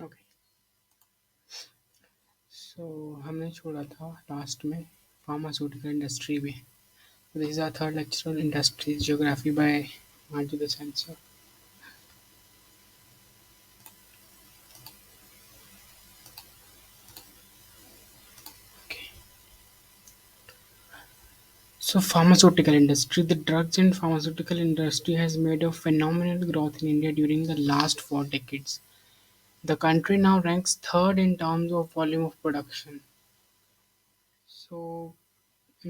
Okay, सो हमने छोड़ा था लास्ट में फार्मास्यूटिकल इंडस्ट्री में. This is our third lecture on industries geography by Manju the Sensor. Okay. So pharmaceutical industry, the drugs and pharmaceutical industry has made a phenomenal growth in India during the last 4 decades. The country now ranks third in terms of volume of production. So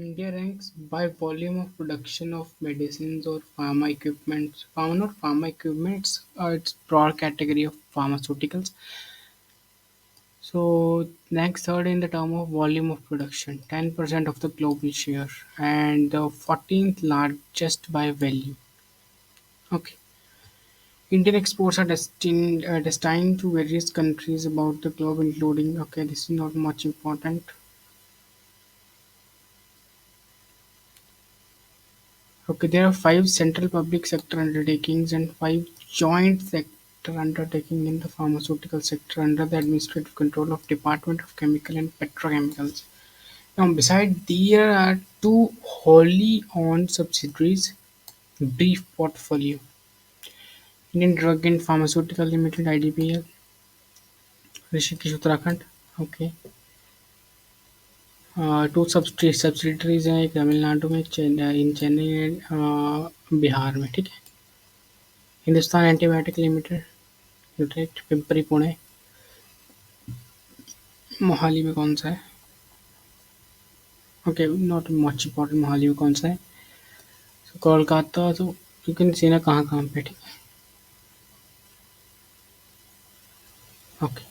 India ranks by volume of production of medicines or pharma equipment. Pharma, not pharma equipments, it's broad category of pharmaceuticals. So ranks third in the term of volume of production, 10% of the global share, and the 14th largest by value. Okay. Indian exports are destined to various countries about the globe, including. Okay, this is not much important. Okay, there are five central public sector undertakings and five joint sector undertakings in the pharmaceutical sector under the administrative control of Department of Chemical and Petrochemicals. Now, beside there are two wholly owned subsidiaries. Brief portfolio: Indian Drug and Pharmaceutical Limited (IDPL), Rishikesh, Uttarakhand. Okay. Two subsidiaries हैं, एक तमिलनाडु में, इन Chennai and Bihar में. ठीक है. Hindustan antibiotic limited, Utrecht, Pimpri, Pune. Mohali में कौन सा है? Okay, not much important. Mohali में कौन सा है? कोलकाता. तो यू कैन सी ना कहाँ कहाँ पे. ठीक है. Okay,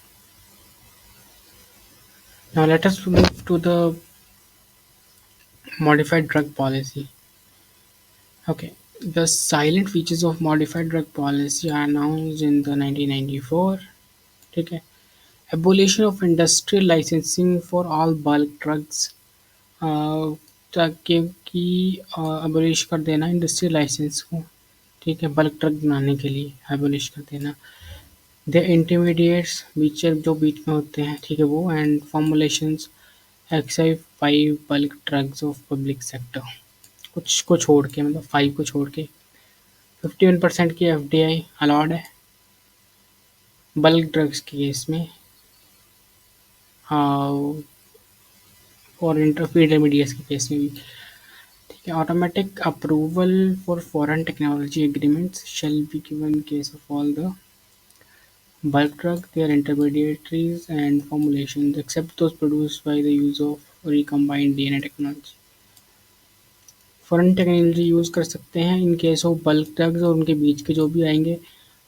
now let us move to the modified drug policy. Okay, the silent features of modified drug policy are announced in the 1994. ठीक है. Abolition of industrial licensing for all bulk drugs. ताकि कि abolish कर देना industrial licence को. ठीक है, bulk drug बनाने के लिए abolish कर देना. द इंटरमीडिएट्स, बीच जो बीच में होते हैं. ठीक है, वो. And formulations excise 5 bulk drugs of public sector. कुछ को छोड़ के, मतलब 5 को छोड़ के 51% की एफडीआई अलाउड है बल्क ड्रग्स के केस में. और इंटरमीडिएट्स के केस में भी. ठीक है. Automatic approval for foreign technology agreements shall be given in case of all the bulk drug, their intermediaries and formulations, except those produced by the use of recombined DNA technology. Foreign technology use कर सकते हैं in case of bulk drugs और उनके बीच के जो भी आएंगे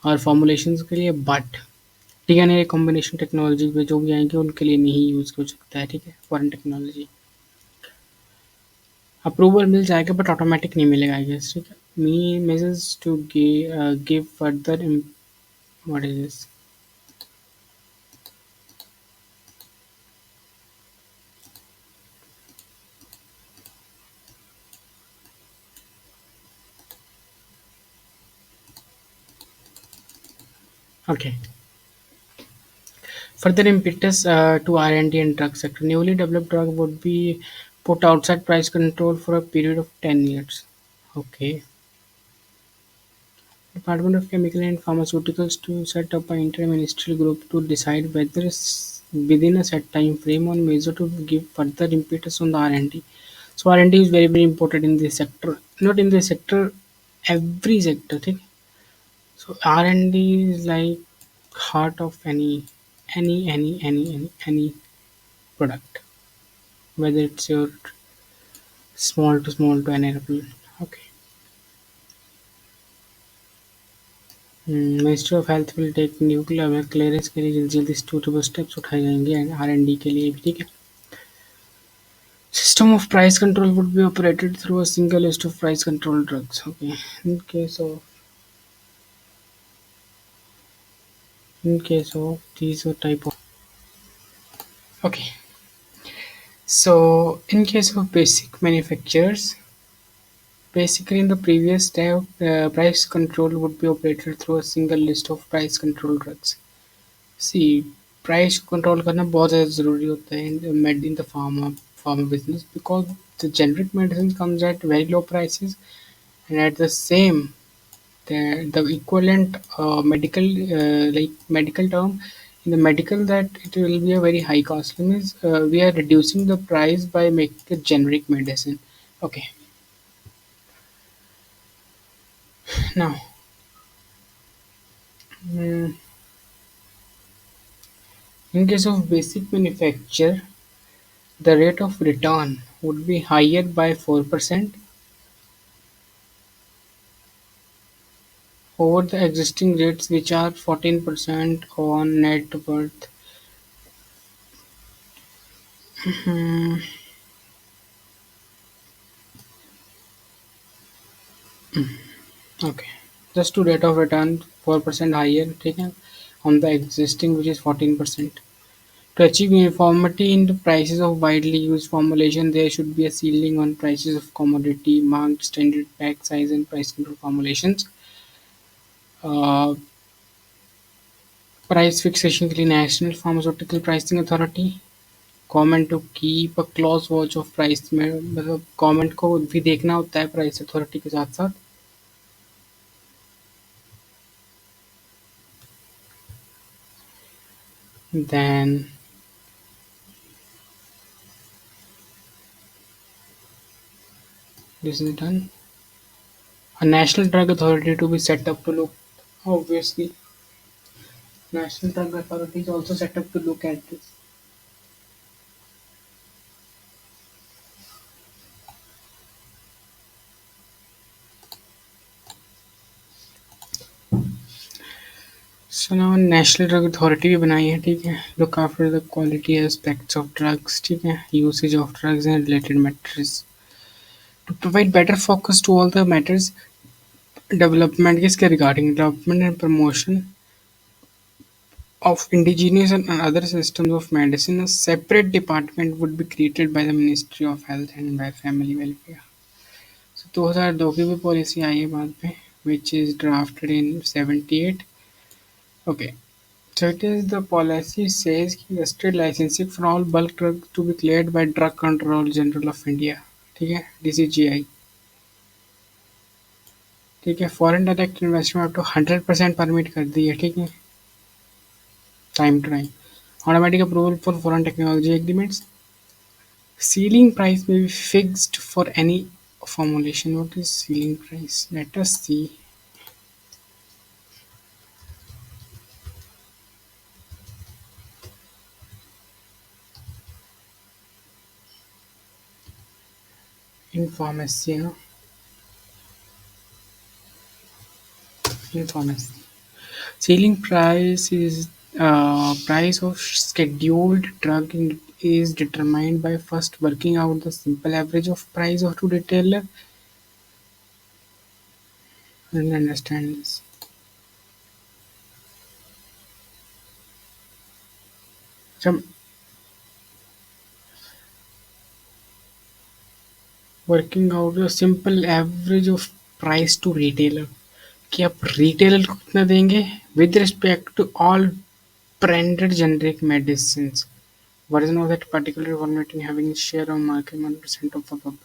और फॉर्मुलेशंस के लिए, बट डीएनए कॉम्बिनेशन टेक्नोलॉजी पे जो भी आएंगे उनके लिए नहीं यूज़ हो सकता है. ठीक है, फॉरेन टेक्नोलॉजी. अप्रूवल मिल जाएगा बट ऑटोमेटिक नहीं मिलेगा, आई गेस. ठीक है. Me measures to give further. What is this? Okay. Further impetus to R&D and drug sector. Newly developed drug would be put outside price control for a period of 10 years. Okay. Department of Chemical and Pharmaceuticals to set up an inter-ministerial group to decide whether within a set time frame on measure to give further impetus on the R&D. So R&D is very very important in this sector. Not in this sector, every sector. ठीक? So R&D is like heart of any product, whether it's your small to an airplane. Okay. Ministry of health will take nuclear में clearance के लिए जल्दी जल्दी suitable steps उठाए जाएंगे and R&D के लिए भी. ठीक है. System of price control would be operated through a single list of price control drugs. Okay. In case of these type of. Okay. So in case of basic manufacturers, basically in the previous step, price control would be operated through a single list of price control drugs. See price control करना बहुत ज़्यादा ज़रूरी होता है in the pharma business because the generic medicine comes at very low prices and at the same the equivalent medical like medical term in the medical that it will be a very high cost means we are reducing the price by making a generic medicine. Okay, now mm, in case of basic manufacture the rate of return would be higher by 4% over the existing rates which are 14% on net worth. Hmm, okay, just to rate of return 4% higher ठीक है on the existing which is 14%. To achieve uniformity in the prices of widely used formulation, there should be a ceiling on prices of commodity marked standard pack size and price control formulations. Uh, Price fixation के लिए National Pharmaceutical Pricing Authority, government to keep a close watch of price में मतलब government को भी देखना होता है price authority के साथ साथ. Then this is done. A national drug authority to be set up to look obviously national drug authority is also set up to look at this. So now national drug authority भी बनाई है ठीक है look after the quality aspects of drugs ठीक है usage of drugs and related matters to provide better focus to all the matters development किसके regarding development and promotion of indigenous and other systems of medicine a separate department would be created by the ministry of health and by family welfare. So 2002 की भी policy आई है बाद में which is drafted in 78. Okay. So it is the policy says कि registered licensing for all bulk drugs to be cleared by Drug Control General of India. ठीक है DCGI. ठीक है foreign direct investment up to 100% permit कर दी है ठीक है time to time automatic approval for foreign technology agreements. Ceiling price may be fixed for any formulation. What is ceiling price? Let us see. In pharmacy, you know, in pharmacy. Ceiling price is price of scheduled drug is determined by first working out the simple average of price of two retailer and understand this. So working out the simple average of price to retailer कि आप retailer को कितना देंगे with respect to all branded generic medicines. Version of that particular formulating having a share of market 1% of the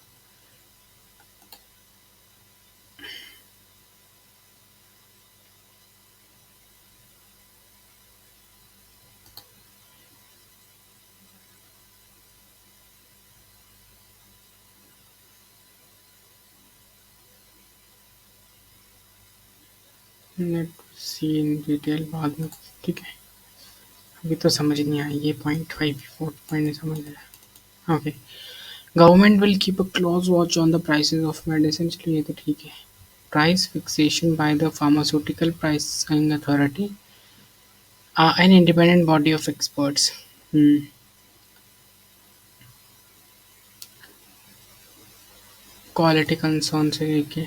net see in detail बाद में ठीक है अभी तो समझ नहीं आया ये पॉइंट 5 4 पॉइंट नहीं समझ आया okay government will keep a close watch on the prices of medicine चलिए ये तो ठीक है price fixation by the pharmaceutical pricing authority an independent body of experts. Quality concern से लेके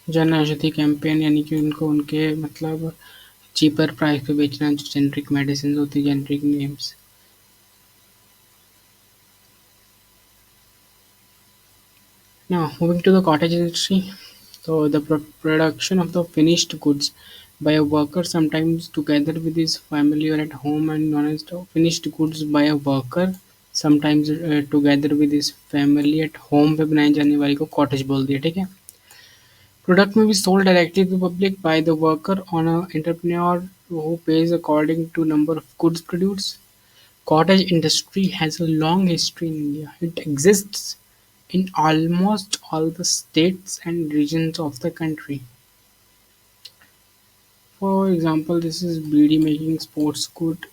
जन औषधि कैंपेन यानी कि उनको उनके मतलब चीपर प्राइस पे बेचना जो जेनरिक मेडिसिन होती है generic names now moving to the cottage industry So the production of the finished goods by a worker, sometimes together with his family or at home, and known as the finished goods by a worker, sometimes together with his family at home पे बनाई जाने वाली को cottage बोल दिया, ठीक है. Product may be sold directly to the public by the worker on an entrepreneur who pays according to number of goods produced. Cottage industry has a long history in India. It exists in almost all the states and regions of the country. For example, this is bidi making, sports good,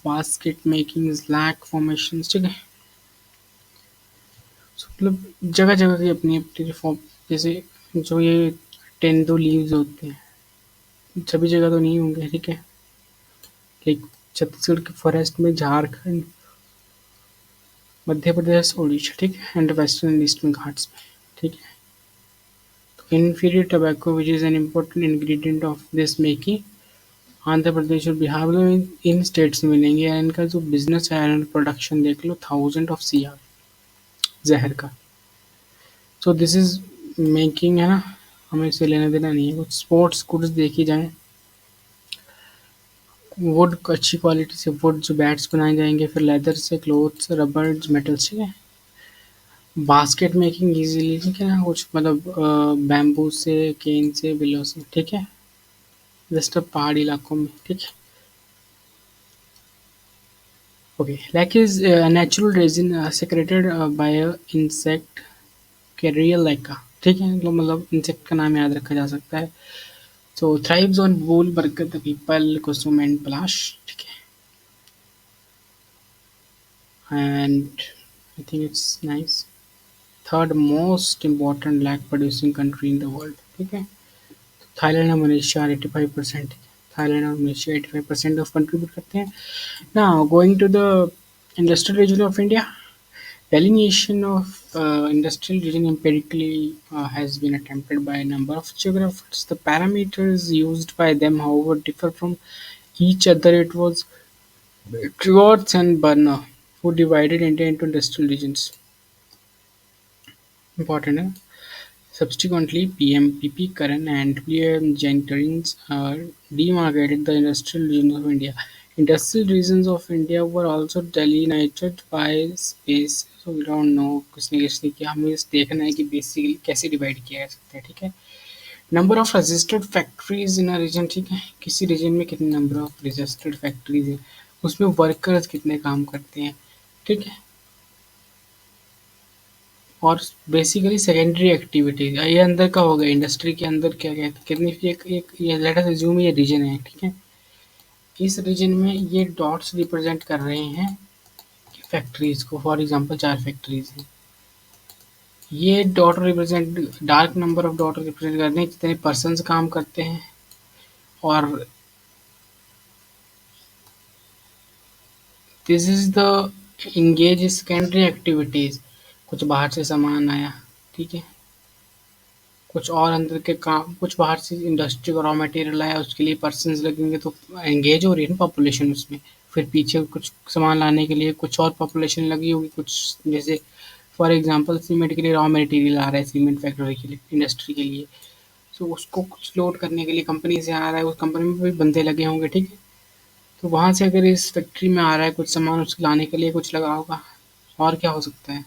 basket making, slack formations, ठीक है. So, मतलब जगह जगह की अपनी अपनी form, जैसे जो ये टेंदो लीव्स होते हैं सभी जगह तो नहीं होंगे, ठीक है. लाइक छत्तीसगढ़ के फॉरेस्ट में, झारखंड, मध्य प्रदेश, उड़ीसा, ठीक है, एंड वेस्टर्न ईस्टर्न घाट्स में, ठीक है. तो inferior tobacco which is an important ingredient of this making, Andhra Pradesh और बिहार में इन स्टेट्स में मिलेंगे. इनका जो बिजनेस है, आयरन प्रोडक्शन देख लो, थाउजेंड ऑफ सीआर जहर का. सो दिस इज मेकिंग, है ना, हमें इससे लेना देना नहीं है. कुछ स्पोर्ट्स गुड्स देखी जाए, वुड अच्छी क्वालिटी से वुड जो बैट्स बनाए जाएंगे, फिर लेदर से क्लोथ्स, रबर, मेटल्स, ठीक है. बास्केट मेकिंग इजीली, ठीक है ना, कुछ मतलब बैम्बू से, केन से, बिलो से, ठीक है, जस्ट पहाड़ी इलाकों में, ठीक है. Okay, lac is natural resin secreted by insect Kerria lacca, ठीक है, तो मतलब इंसेक्ट का नाम याद रखा जा सकता है. सो थ्राइव्स ऑन वूल, बरगद, पीपल, कुसुम एंड पलाश, ठीक है. And I think it's nice. Third most important lac producing country in the world, ठीक है. थाईलैंड और मलेशिया 85%, थाईलैंड और मलेशिया 85% ऑफ कंट्रीब्यूट करते हैं. Now going to the industrial region of India. Delineation of industrial region empirically has been attempted by a number of geographers. The parameters used by them, however, differ from each other. It was Schwartz and Burner who divided India into industrial regions. Important, huh? Subsequently, PM Karan and PM Jenkins demarcated the industrial regions of India. Industrial regions of India were also delineated by space. So we don't know किसने किया, हमें इस देखना है कि basically कैसे divide किया जा सकता है, ठीक है. Number of registered factories in a region, ठीक है, किसी रीजन में कितने नंबर ऑफ रजिस्टर्ड फैक्ट्रीज हैं, उसमें वर्कर्स कितने काम करते हैं, ठीक है. और बेसिकली सेकेंडरी एक्टिविटीज, ये अंदर का हो गया, इंडस्ट्री के अंदर क्या क्या कितनी, एक ये लेट अस अज्यूम ये रीजन है, ठीक है. इस रीजन में ये डॉट्स रिप्रेजेंट कर रहे हैं फैक्ट्रीज को. फॉर एग्जांपल 4 फैक्ट्रीज हैं. ये dot represent, dark number of dot represent करते हैं जितने पर्सन्स काम करते हैं. और this is the engage secondary activities. कुछ बाहर से सामान आया, ठीक है, कुछ और अंदर के काम, कुछ बाहर से इंडस्ट्री का रॉ मटेरियल आया, उसके लिए पर्सन्स लगेंगे, तो एंगेज हो रही है ना पॉपुलेशन उसमें. फिर पीछे कुछ सामान लाने के लिए कुछ और पॉपुलेशन लगी होगी, कुछ जैसे फॉर एग्जांपल सीमेंट के लिए रॉ मटेरियल आ रहा है, सीमेंट फैक्ट्री के लिए, इंडस्ट्री के लिए. सो उसको कुछ लोड करने के लिए कंपनी से आ रहा है, उस कंपनी में भी बंदे लगे होंगे, ठीक है. तो वहाँ से अगर इस फैक्ट्री में आ रहा है कुछ सामान, उसको लाने के लिए कुछ लगा होगा. और क्या हो सकता है,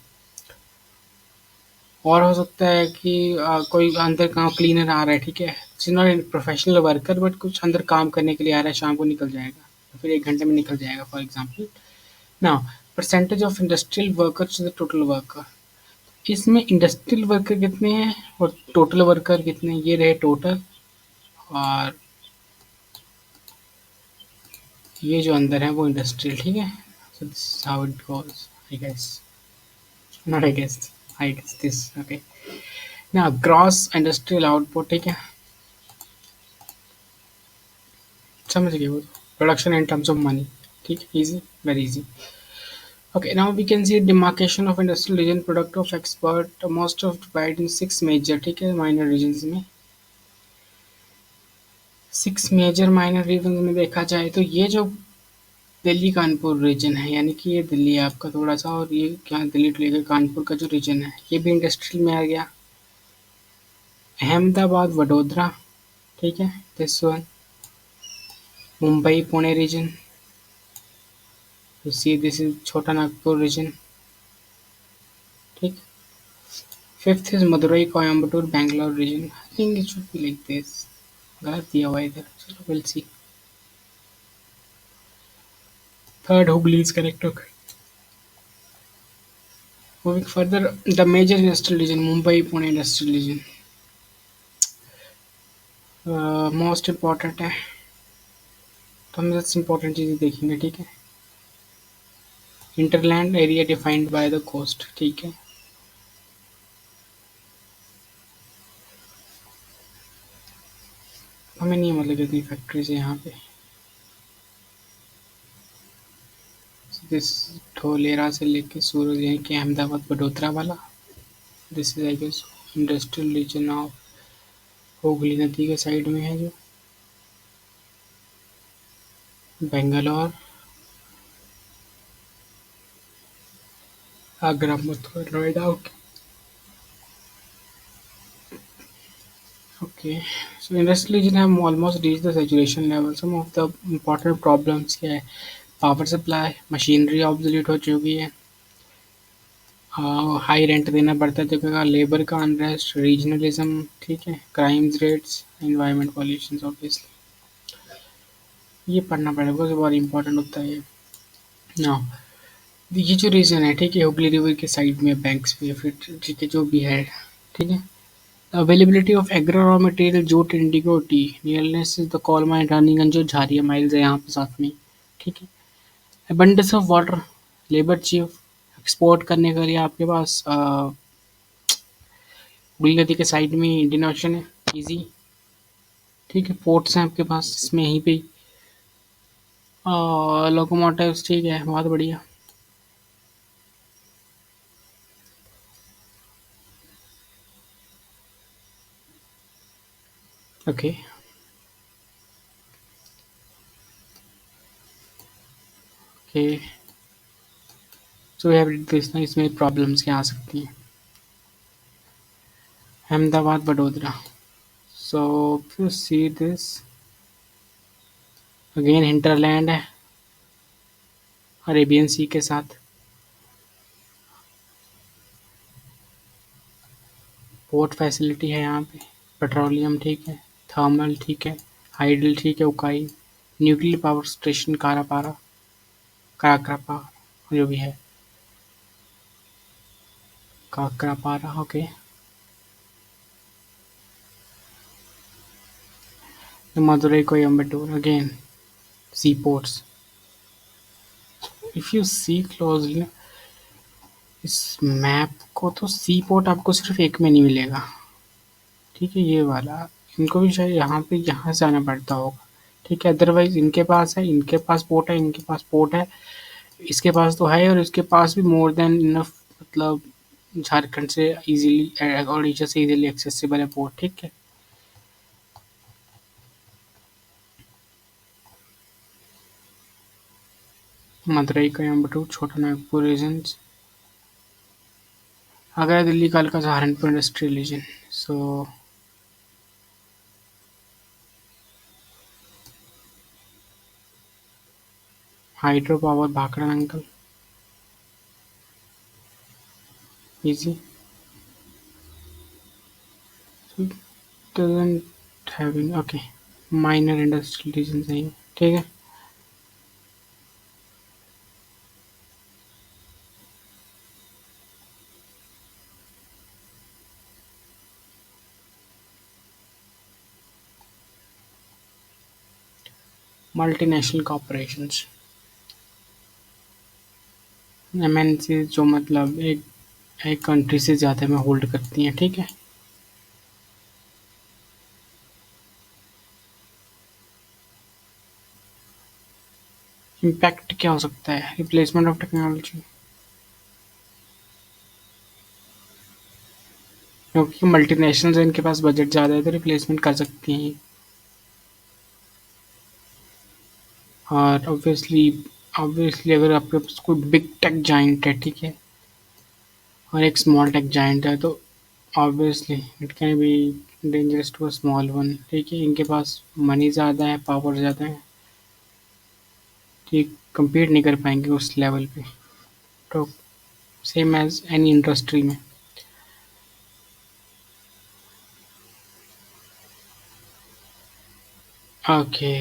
और हो सकता है कि कोई अंदर काम क्लीनर आ रहा है, ठीक है, नॉट प्रोफेशनल वर्कर बट कुछ अंदर काम करने के लिए आ रहा है, शाम को निकल जाएगा, तो फिर 1 घंटे में निकल जाएगा for example. Now percentage of industrial workers to the total worker. इसमें इंडस्ट्रियल वर्कर कितने हैं और टोटल वर्कर कितने हैं, ये रहे टोटल. और ये जो अंदर है वो इंडस्ट्रियल, ठीक है. So this is how it goes, I guess, not I guess, I guess this, okay. ना ग्रॉस इंडस्ट्रियल आउटपुट, ठीक है, समझ गए वो, production in terms of money, ठीक है, easy, very easy. Okay, now we can see demarcation of industrial region, product of export, most of divided in 6 major, ठीक है, minor regions में. 6 major minor regions में देखा जाए तो ये जो दिल्ली कानपुर रीजन है, यानी कि ये दिल्ली है आपका थोड़ा सा, और ये क्या दिल्ली टू लेकर कानपुर का जो रीजन है, ये भी इंडस्ट्रियल में आ गया. अहमदाबाद वडोदरा, ठीक है, this one. Mumbai Pune region, you see this is Chota Nagpur region, ठीक. Fifth is Madurai Coimbatore Bangalore region. I think it should be like this. गलत दिया हुआ है इधर, चलो we'll see. Third Hooghly is correct. Okay. Moving further, the major industrial region Mumbai Pune industrial region. Most important है, तो हम सबसे इम्पोर्टेंट चीज़ें देखेंगे, ठीक है. Hinterland area defined by the coast, ठीक है. हमें नहीं मतलब कितनी फैक्ट्रीज है यहाँ पे. दिस ढोलेरा से लेके सूरज यहीं के अहमदाबाद वडोदरा वाला. This is I guess industrial region of Hooghly नदी के साइड में है जो Bangalore, Agra, Mathura, Noida. Okay. Okay, so industrial region have almost reach the saturation level. Some of the important problems क्या है? पावर सप्लाई, मशीनरी ऑब्सोलीट हो चुकी है, हाई रेंट देना पड़ता है जगह, लेबर का अनरेस्ट, रीजनलिज्म, ठीक है, crimes rates, environment pollution. Obviously ये पढ़ना पड़ेगा बिकॉज बहुत इंपॉर्टेंट होता है ये. नाउ ये जो रीजन है, ठीक है, हुगली रिवर के साइड में बैंक्स पे, फिर ठीक है जो भी है, ठीक है. Availability of agro raw material, jute, indigo, tea. Nearness is the coal mine, Raniganj जो झारिया माइल्स है यहाँ पे साथ में, ठीक है. Abundance of water, labour chief, export करने के लिए आपके पास हुगली नदी के साइड में इंडियन ओशन है, इजी, ठीक है. पोर्ट्स हैं आपके पास इसमें यहीं पे. लोकोमोटिव्स, ठीक है, बहुत बढ़िया. Okay. Okay, so we have this ना, इसमें प्रॉब्लम्स क्या आ सकती हैं? Ahmedabad Vadodara. So you see this again hinterland है अरेबियन सी के साथ. पोर्ट फैसिलिटी है यहाँ पे, पेट्रोलियम, ठीक है, थर्मल, ठीक है, हाइडल, ठीक है, Ukai, nuclear power station Karapara, Kakrapar जो भी है, काकरापारा. ओके. Madurai Coimbatore again sea ports. If you see closely इस मैप को, तो सी पोर्ट आपको सिर्फ एक में नहीं मिलेगा, ठीक है, ये वाला. इनको भी शायद यहाँ से आना पड़ता होगा, ठीक है. अदरवाइज इनके पास है, इनके पास पोर्ट है, इनके पास पोर्ट है, इसके पास तो है, और इसके पास भी मोर देन इनफ, मतलब झारखंड से इजीली और ओडिशा से इजीली एक्सेसिबल है पोर्ट, ठीक है. मदुरई कोयम्बटूर छोटा नागपुर रीजन्स, आगरा, दिल्ली, कालका, Saharanpur industrial region. So hydro power Bhakra uncle, easy. doesn't having, okay, minor industrial region है ये, ठीक है. मल्टीनेशनल कॉर्पोरेशंस, एमएनसी जो मतलब एक कंट्री से ज़्यादा में होल्ड करती हैं, ठीक है. इम्पैक्ट क्या हो सकता है? रिप्लेसमेंट ऑफ टेक्नोलॉजी, क्योंकि मल्टीनेशनल्स हैं, इनके पास बजट ज़्यादा है तो रिप्लेसमेंट कर सकती हैं. और ऑब्वियसली अगर आपके पास कोई बिग टेक जाइंट है, ठीक है, और एक स्मॉल टेक जाइंट है, तो obviously it can be dangerous to a small one. ठीक है, इनके पास मनी ज़्यादा है, पावर ज़्यादा है, ठीक compete नहीं कर पाएंगे उस लेवल पे। तो सेम एज एनी इंडस्ट्री में। Okay,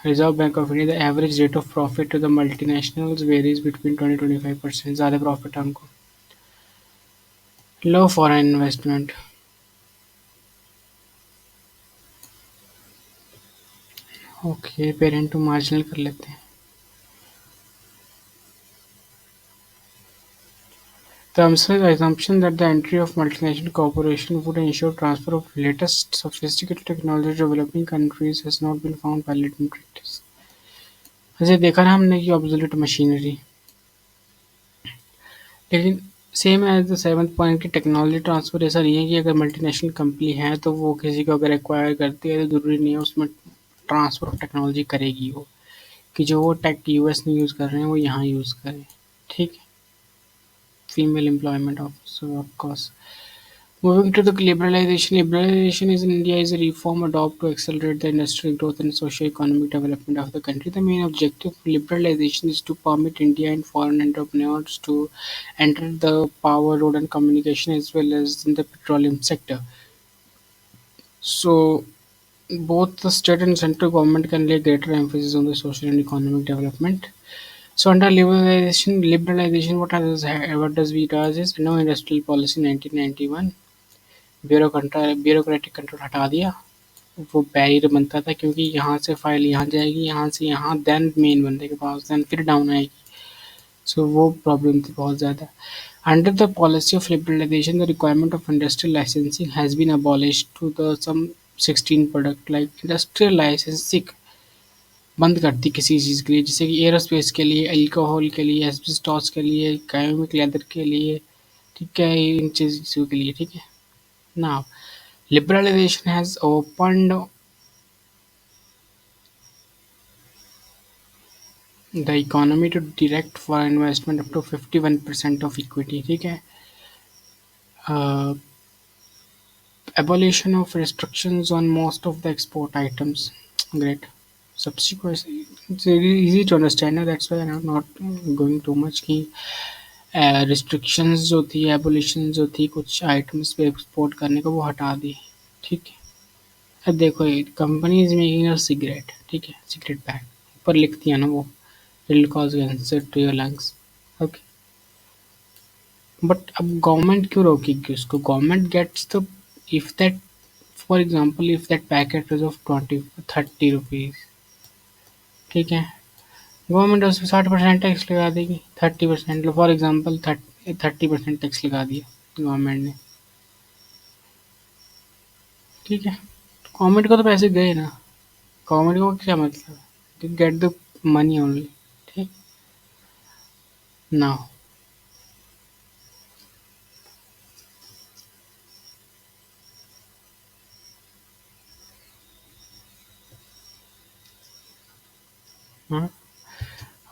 reserve bank of India the average rate of profit to the multinationals varies between 20-25%। ज़्यादा प्रॉफिट है उनको। Low foreign investment. Okay, parent to marginal कर लेते हैं। The assumption that the entry of multinational corporations would ensure transfer of latest sophisticated technology to developing countries has not been found valid in practice। जैसे देखा ना हमने कि obsolete machinery, लेकिन same as the seventh point की technology transfer ऐसा नहीं है कि अगर मल्टीनेशनल कंपनी है तो वो किसी को अगर एक्वायर करती है तो ज़रूरी नहीं है उसमें ट्रांसफ़र ऑफ टेक्नोलॉजी करेगी वो, कि जो वो टेक यूएस में यूज़ कर रहे हैं वो यहाँ यूज़ करें। ठीक है, female employment of course. Moving to the liberalization, liberalization is in India is a reform adopted to accelerate the industrial growth and socio-economic development of the country. The main objective of liberalization is to permit India and foreign entrepreneurs to enter the power, road and communication as well as in the petroleum sector. So both the state and central government can lay greater emphasis on the social and economic development. So under liberalization, what does we does is no industrial policy 1991, bureaucratic control हटा दिया। वो barrier बनता था क्योंकि यहाँ से file यहाँ जाएगी, यहाँ से यहाँ, देन मेन बंदे के पास, देन फिर डाउन आएगी। सो वो प्रॉब्लम थी बहुत ज़्यादा। Under the policy of liberalisation the requirement of industrial licensing has been abolished to the some 16 product like industrial licensing बंद कर दी किसी चीज़ के लिए, जैसे कि एरोस्पेस के लिए, अल्कोहल के लिए, एस्बेस्टॉस के लिए, केमिकल लेदर के लिए, ठीक है, इन चीज़ों के लिए। ठीक है, now liberalization has opened the economy to direct foreign investment up to 51% of equity। ठीक है, abolition of restrictions on most of the export items। Great। Subsequently, it's really easy to understand now, that's why I'm not going too much कि restrictions जो थी, abolition जो थी कुछ items पे export करने को वो हटा दी। ठीक है, अब देखो ये company is making a cigarette, ठीक है, सिगरेट पैक ऊपर लिखती है ना वो will cause cancer to your lungs। Okay, but अब गवर्नमेंट क्यों रोकेगी उसको? Government gets the, if that, for example if that packet is of 20-30 rupees, ठीक है, गवर्नमेंट उस पर 60% टैक्स लगा देगी। 30%, फॉर एग्जांपल 30% टैक्स लगा दिया गवर्नमेंट ने। ठीक है, गवर्नमेंट को तो पैसे गए ना, गवर्नमेंट को क्या मतलब, गेट द मनी ओनली। ठीक, now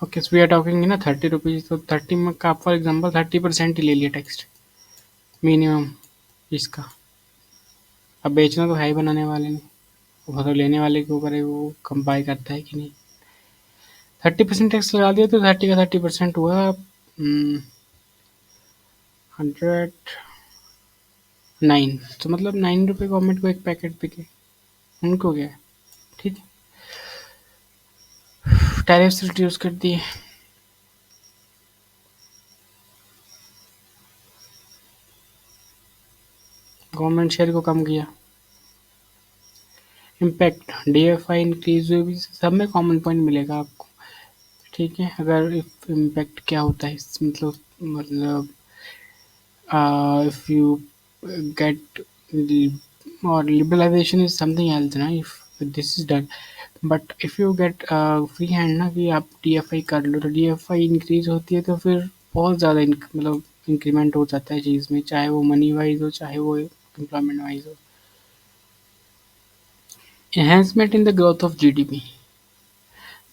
okay, so we are talking ना 30 रुपीज, तो 30 में का फॉर एग्जांपल 30% ही ले लिया टैक्स मिनिमम इसका। अब बेचना तो है ही बनाने वाले ने, वो तो लेने वाले के ऊपर है वो कम बाय करता है कि नहीं। 30% टैक्स लगा दिया तो 30 का 30% हुआ 109, तो मतलब 9 रुपये गवर्नमेंट को एक पैकेट बिके, उनको क्या है। ठीक है, टैरिफ्स रिड्यूस कर दिए, गवर्नमेंट शेयर को कम किया। इम्पैक्ट डीएफआई इंक्रीज हुए भी, सब में कॉमन पॉइंट मिलेगा आपको। ठीक है, अगर इम्पैक्ट क्या होता है मतलब if you get or liberalization is something else ना, if this is done, but if you get free hand ना कि आप डीएफआई कर लो, तो डीएफआई इंक्रीज होती है तो फिर बहुत ज़्यादा मतलब इंक्रीमेंट हो जाता है चीज़ में, चाहे वो मनी वाइज हो चाहे वो एम्प्लॉयमेंट वाइज हो। Enhancement in the growth of GDP.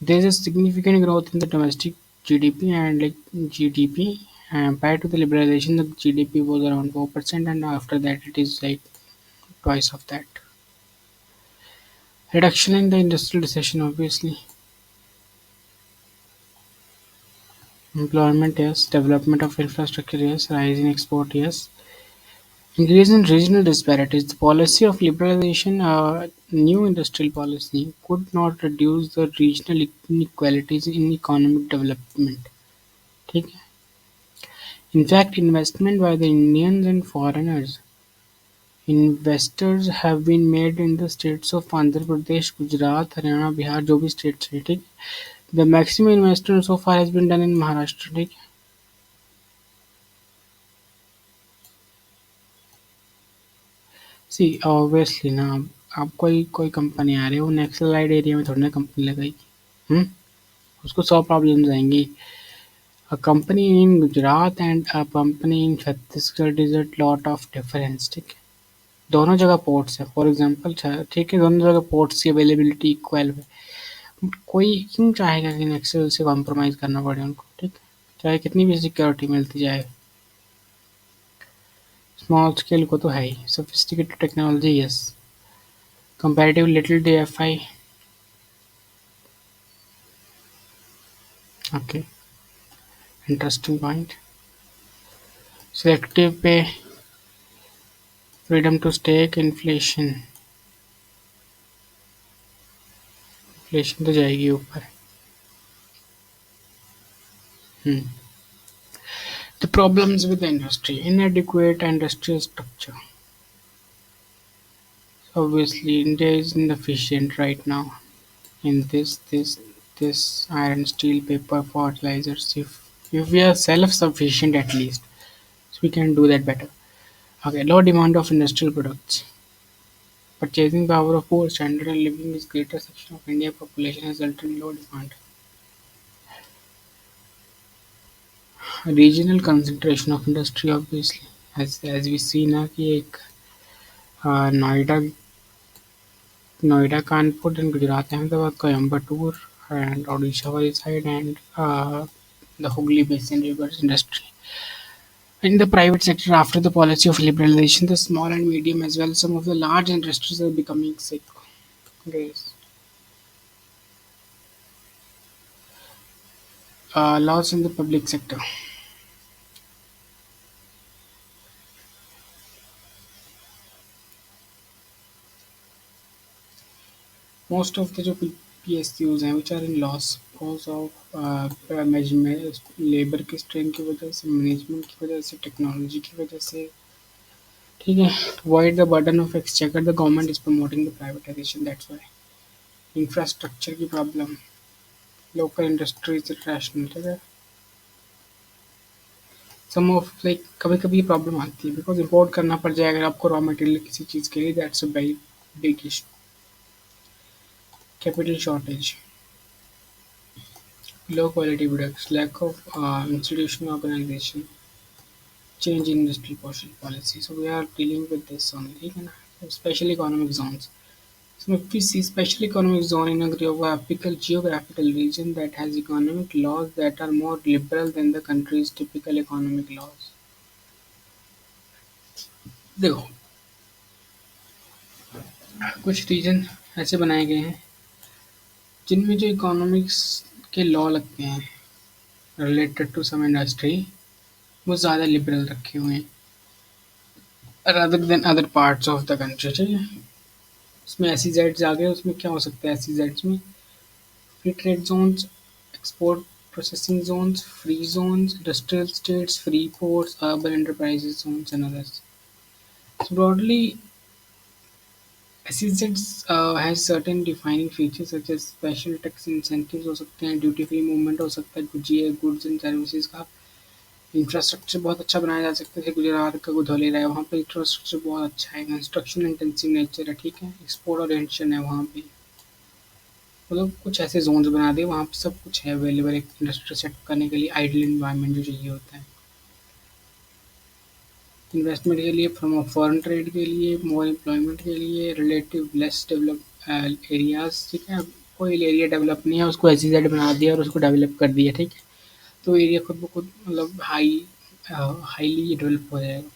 There is a significant growth in the domestic GDP and like GDP Prior to the liberalization, the GDP was around 4%, and after that, it is like twice of that. Reduction in the industrial recession, obviously. Employment, yes. Development of infrastructure, yes. Rise in export, yes. Increase in regional disparities. The policy of liberalization, new industrial policy, could not reduce the regional inequalities in economic development. ठीक है? In fact, investment by the Indians and foreigners investors have been made in the states of Andhra Pradesh, Gujarat, Haryana, Bihar, जो भी states है, ठीक है? The maximum investment so far has been done in Maharashtra, ठीक है? See, obviously ना, आप कोई कोई कंपनी आ रही है, वो नक्सलाइट एरिया में थोड़ी ना कंपनी लगाएगी, हम्म? उसको 100 प्रॉब्लम्स आएंगी. A company in Gujarat and a company in Chhattisgarh is a lot of difference, ठीक है? दोनों जगह पोर्ट्स है, फॉर एग्जांपल, ठीक है, दोनों जगह पोर्ट्स की अवेलेबिलिटी इक्वल है. कोई क्यों चाहेगा कि नेक्सल से कॉम्प्रोमाइज करना पड़े उनको, ठीक है? चाहे कितनी भी सिक्योरिटी मिलती जाए. स्मॉल स्केल को तो है ही. Sophisticated technology, yes. Comparative little DFI, okay. Interesting point. Selective pay, freedom to stake, inflation. Inflation तो जाएगी ऊपर. हम्म. The problems with the industry: inadequate industrial structure. Obviously, India is inefficient right now in this iron, steel, paper, fertilizers. If we are self-sufficient at least, so we can do that better. Okay, low demand of industrial products. Purchasing power of poor standard of living is greater section of India population has resulted in low demand. Regional concentration of industry, obviously, as we see ना कि एक Noida Noida, Kanpur in Gujarat, Ahmedabad, Coimbatore, and Odisha wali side, and the Hooghly Basin rivers industry. In the private sector, after the policy of liberalization, the small and medium as well some of the large industries are becoming sick. Guys. Laws in the public sector. Most of the जो PSUs हैं which are in loss because of management, labour के strain की वजह से, management की वजह से, technology की वजह से, ठीक है. Avoid the burden of exchequer, the government is promoting the privatization, that's why. Infrastructure की प्रॉब्लम, लोकल इंडस्ट्रीज इंटरनेशनल, ठीक है. सम ऑफ लाइक कभी कभी प्रॉब्लम आती है बिकॉज इम्पोर्ट करना पड़ जाए अगर आपको रॉ मटेरियल किसी चीज़ के लिए, that's a very big issue. Capital shortage, low quality products, lack of institutional organisation, change in industrial policy. So we are dealing with this only, ठीक है ना. Special economic zones. So if we see special economic zone in a geographical region that has economic laws that are more liberal than the country's typical economic laws. देखो, कुछ reason ऐसे बनाए गए हैं जिनमें जो इकोनॉमिक्स के लॉ लगते हैं रिलेटेड टू सम इंडस्ट्री, वो ज़्यादा लिबरल रखे हुए हैं rather than other parts of the country, ठीक है. उसमें SEZs आ गए. उसमें क्या हो सकता है SEZs में? Free trade zones, export processing zones, free zones, industrial states, free ports, urban enterprises zones, and others. So broadly, SEZs has certain defining features such as special tax incentives हो सकते हैं, ड्यूटी फ्री मूवमेंट हो सकता है, goods and services का. Infrastructure बहुत अच्छा बनाया जा सकता है. जैसे गुजरात का धोले रहा है, वहाँ पे इंफ्रास्ट्रक्चर बहुत अच्छा है. कंस्ट्रक्शन इंटेंसिव नेचर है, ठीक है. एक्सपोर्ट ओरिएंटेशन है वहाँ पे. मतलब कुछ ऐसे जोन्स बना दिए वहाँ पे सब कुछ है अवेलेबल एक इंडस्ट्री सेट करने के लिए, आइडियल इन्वायरमेंट जो चाहिए होता है. इन्वेस्टमेंट के लिए, फ्रॉम फॉरेन ट्रेड के लिए, मोर एम्प्लॉयमेंट के लिए, रिलेटिव लेस डेवलप एरियाज, ठीक है. कोई एरिया डेवलप नहीं है, उसको SEZ बना दिया और उसको डेवलप कर दिया, ठीक है. तो एरिया खुद ब खुद मतलब हाई हाईली डेवलप हो जाएगा।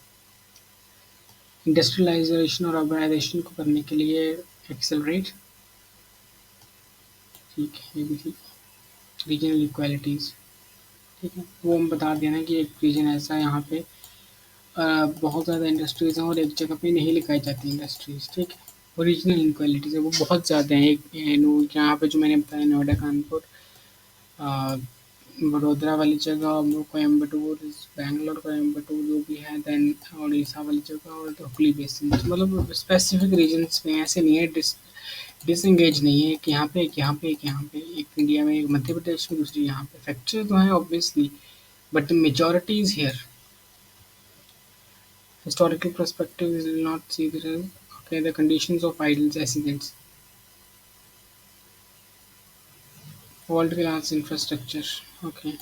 इंडस्ट्रियलाइजेशन और अर्बनाइजेशन को करने के लिए एक्सेलरेट, ठीक है, ये भी ठीक। रीजनल इक्वालिटीज़, ठीक है, वो हम बता दिया ना कि एक रीजन ऐसा है यहाँ पे बहुत ज़्यादा इंडस्ट्रीज़ हैं और एक जगह पे नहीं लगाई जाती इंडस्ट्रीज़, ठीक है। ओरिजिनल इनक्वालिटीज़ है वो बहुत ज़्यादा हैं। एक यहाँ पे जो मैंने बताया नोएडा, कानपुर, अ, वडोदरा वाली जगह, वो कोयम्बटूर, बैंगलोर, कोयम्बटूर जो भी है, देन उड़ीसा वाली जगह और हुगली बेसिन, तो मतलब स्पेसिफिक रीजन्स में ऐसे नहीं है, डिसंगेज नहीं है कि यहाँ पे एक यहाँ पे एक यहाँ पे एक इंडिया में, एक मध्य प्रदेश में, दूसरी यहाँ पे फैक्ट्री तो है obviously, but the majority is here. Historical perspective will not see the okay the conditions of idle residents, world class infrastructure. Okay,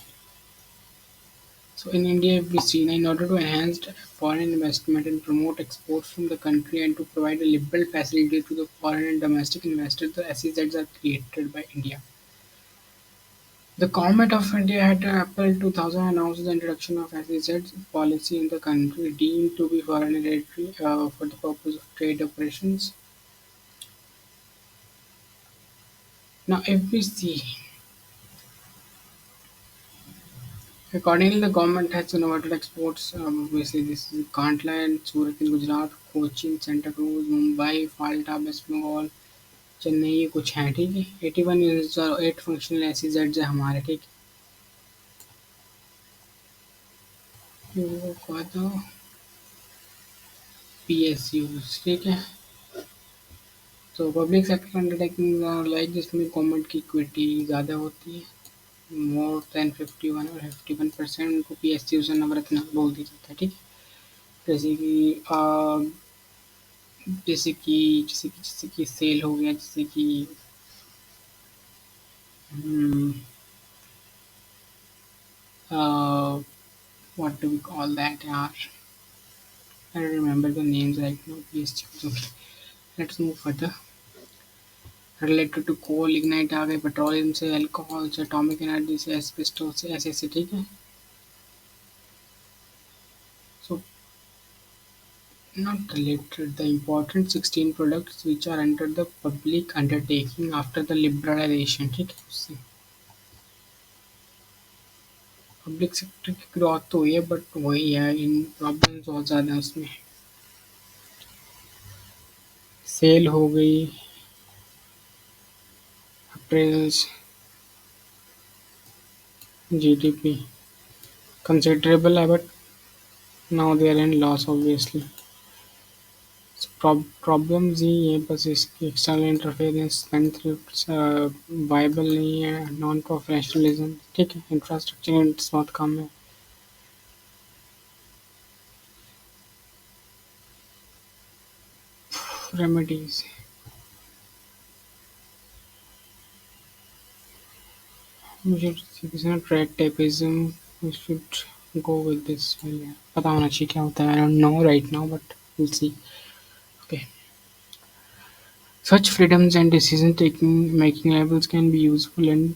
so in India, we see in order to enhance foreign investment and promote exports from the country and to provide a liberal facility to the foreign and domestic investors, the SEZs are created by India. The Government of India had in April 2000 announced the introduction of SEZ policy in the country deemed to be foreign territory for the purpose of trade operations. Now, if we see, accordingly, the government has converted exports. Obviously, this is Kandla and Surat in Gujarat, Cochin, Santa Cruz, Mumbai, Falta, West Bengal, Chennai, ये कुछ हैं, ठीक है। 81 units और 8 functional एसईजेड्स है हमारे, ठीक है। वो कहा था पीएसयूज, ठीक है। तो पब्लिक सेक्टर अंडरटेकिंग लाइक जिसमें गवर्नमेंट की इक्विटी ज़्यादा होती है, मोर देन 51 और 51% उनको पीएसयू से नवरत्न बोल दिया जाता है, ठीक है। जैसे कि जैसे कि सेल हो गया, जैसे कि what do we call that यार, I don't remember the names right now, please okay, let's move further। Related to coal, lignite आ गए, पेट्रोलियम से, अल्कोहल से, एटॉमिक एनर्जी से, एस्बेस्टोस से, ऐसे ऐसे, ठीक है। सो not related, the important 16 products which are under the public undertaking after the liberalization, ठीक है। उससे पब्लिक सेक्टर की ग्रोथ तो हुई है बट वही है, इन प्रॉब्लम्स बहुत ज़्यादा है उसमें। सेल हो गई, अप्रेजल्स, जीडीपी कंसिडरेबल है but now they are in loss obviously. Problems ही है बस इसकी, एक्सटर्नल इंटरफेरेंस, स्पेंडथ्रिफ्ट वायबल नहीं है, नॉन प्रोफेशनलिज्म, ठीक है। इंफ्रास्ट्रक्चर बहुत कम है। रेमेडीज, मुझे किसी ने ट्रैक टेपिज्म, we should go with this, पता होना चाहिए क्या होता है, I don't know right now but will see. Okay, such freedoms and decision making levels can be useful and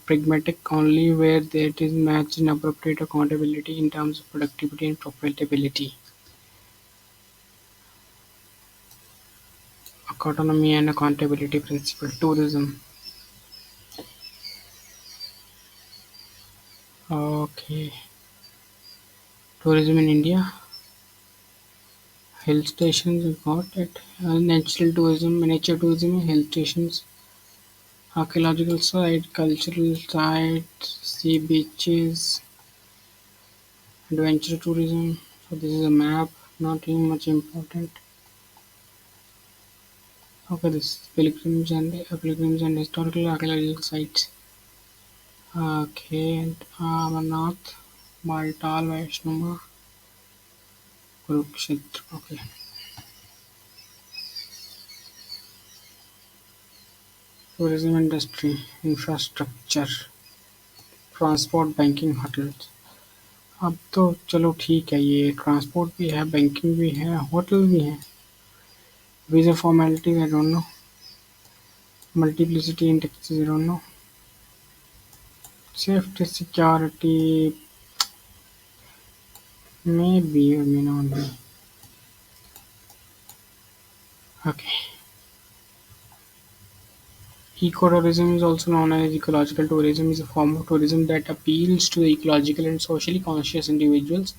pragmatic only where there is matched and appropriate accountability in terms of productivity and profitability. Autonomy and accountability principle. Tourism. Okay. Tourism in India. Hill stations, we got it. Nature tourism, hill stations, archaeological site, cultural sites, sea beaches, adventure tourism. So this is a map, not really much important. Okay, this is pilgrims and historical archaeological sites. Okay, and Amarnath, Baltal, Vaishnava, Kurukshetra. Okay, tourism industry, infrastructure, transport, banking, hotels. अब तो चलो ठीक है, ये transport भी है, banking भी है, होटल भी है। Visa formalities I don't no, multiplicity index I don't no, safety security Maybe or may not be. Okay. Ecotourism is also known as ecological tourism is a form of tourism that appeals to the ecological and socially conscious individuals.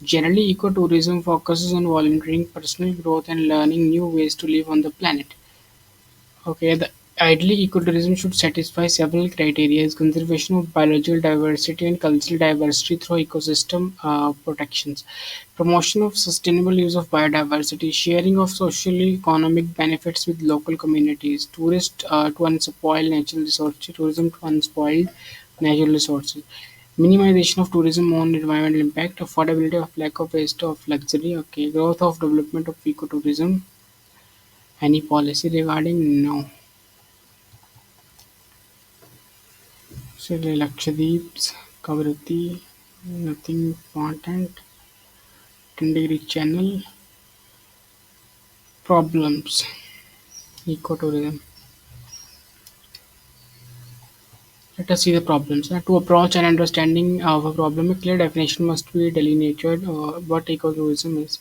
Generally, ecotourism focuses on volunteering, personal growth, and learning new ways to live on the planet. Okay, ideally, ecotourism should satisfy several criteria: conservation of biological diversity and cultural diversity through ecosystem protections, promotion of sustainable use of biodiversity, sharing of socially economic benefits with local communities, tourist to unspoiled natural resources, tourism to unspoiled natural resources, minimization of tourism on environmental impact, affordability of lack of waste of luxury. Okay, growth of development of ecotourism. Any policy regarding no. Sri Lakshadweep's Kavaratti, nothing important. 10-degree channel problems. Ecotourism. Let us see the problems. To approach an understanding of a problem, a clear definition must be delineated what ecotourism is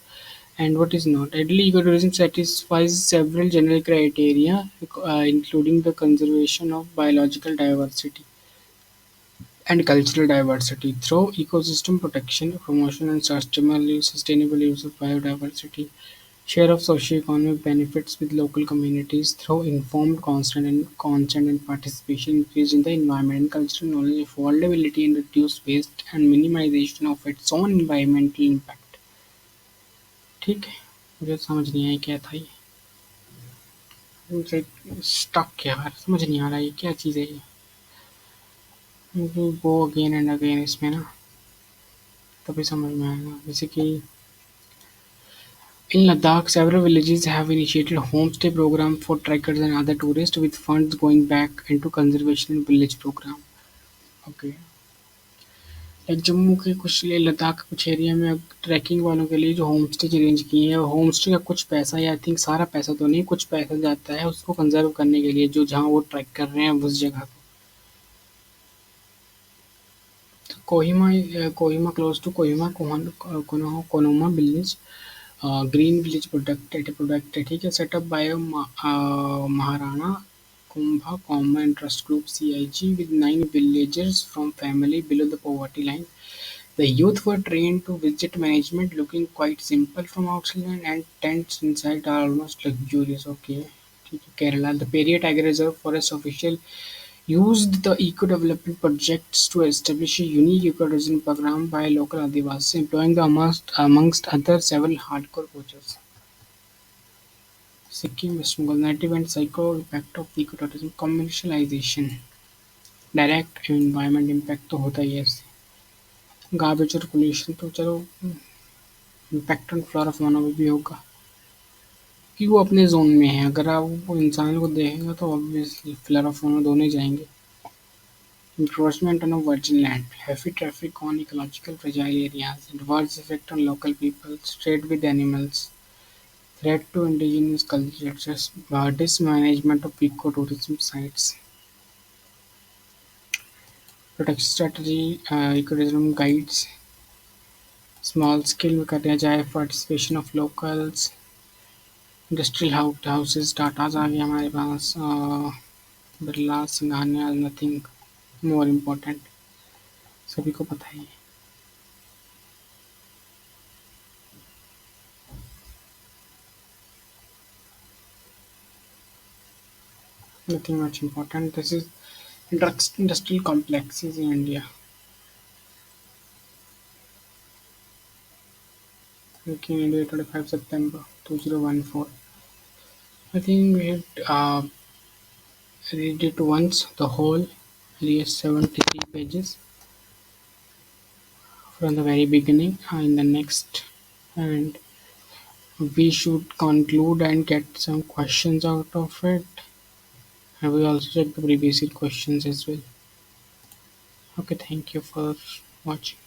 and what is not. Ideally, ecotourism satisfies several general criteria, including the conservation of biological diversity and cultural diversity through ecosystem protection, promotion and sustainable use of biodiversity, share of socio-economic benefits with local communities through informed consent and participation, increase in the environment and cultural knowledge, affordability and reduced waste and minimization of its own environmental impact. ठीक है मुझे समझ नहीं आया क्या था ये मुझे स्टक क्या यार समझ नहीं आ रहा ये क्या चीज़ है ये गो अगेन एंड अगेन इसमें ना तभी समझ में आएगा जैसे कि in Ladakh, several villages have initiated homestay program for trekkers and other tourists with funds going back into conservation and village program. Okay. Like Jammu के कुछ लद्दाख के कुछ एरिया में ट्रैकिंग वालों के लिए जो होम स्टे अरेंज किए हैं होम स्टे का कुछ पैसा या आई थिंक सारा पैसा तो नहीं कुछ पैसा जाता है उसको कंजर्व करने के लिए जो जहाँ वो ट्रैक कर रहे हैं उस जगह को तो Kohima close to Kohima Khonoma village green village product है ठीक है setup by Maharana Kumbha common trust group CIG with 9 villagers from family below the poverty line. The youth were trained to visit management looking quite simple from outside and tents inside are almost luxurious. Okay. ठीक है, Kerala. The Periyar Tiger Reserve Forest official used the eco-development projects to establish a unique ecotourism program by local Adivasis, employing the amongst other several hardcore coaches. Sikkim, West Bengal, native and psycho impact of ecotourism, commercialization, direct environment impact तो होता ही है इससे garbage और pollution तो चलो impact on flora fauna में भी होगा कि वो अपने जोन में है अगर आप वो इंसान को देखेंगे तो ऑब्वियसली फ्लोरा फौना दोनों ही जाएंगे encroachment on a virgin land, heavy traffic on ecological fragile areas, adverse effect on local peoples, trade with animals, threat to indigenous cultures, dismanagement of ecotourism sites, protection strategy, ecotourism guides, small scale में करने जाए participation of locals industrial houses Tatas आ गया हमारे पास Birla Singhania nothing more important सभी को पता ही है nothing much important this is industrial complexes in India working in India 25 September 2014 I think we had read it once the whole read 73 pages from the very beginning in the next and we should conclude and get some questions out of it. I will also check the previous year questions as well. Okay, thank you for watching.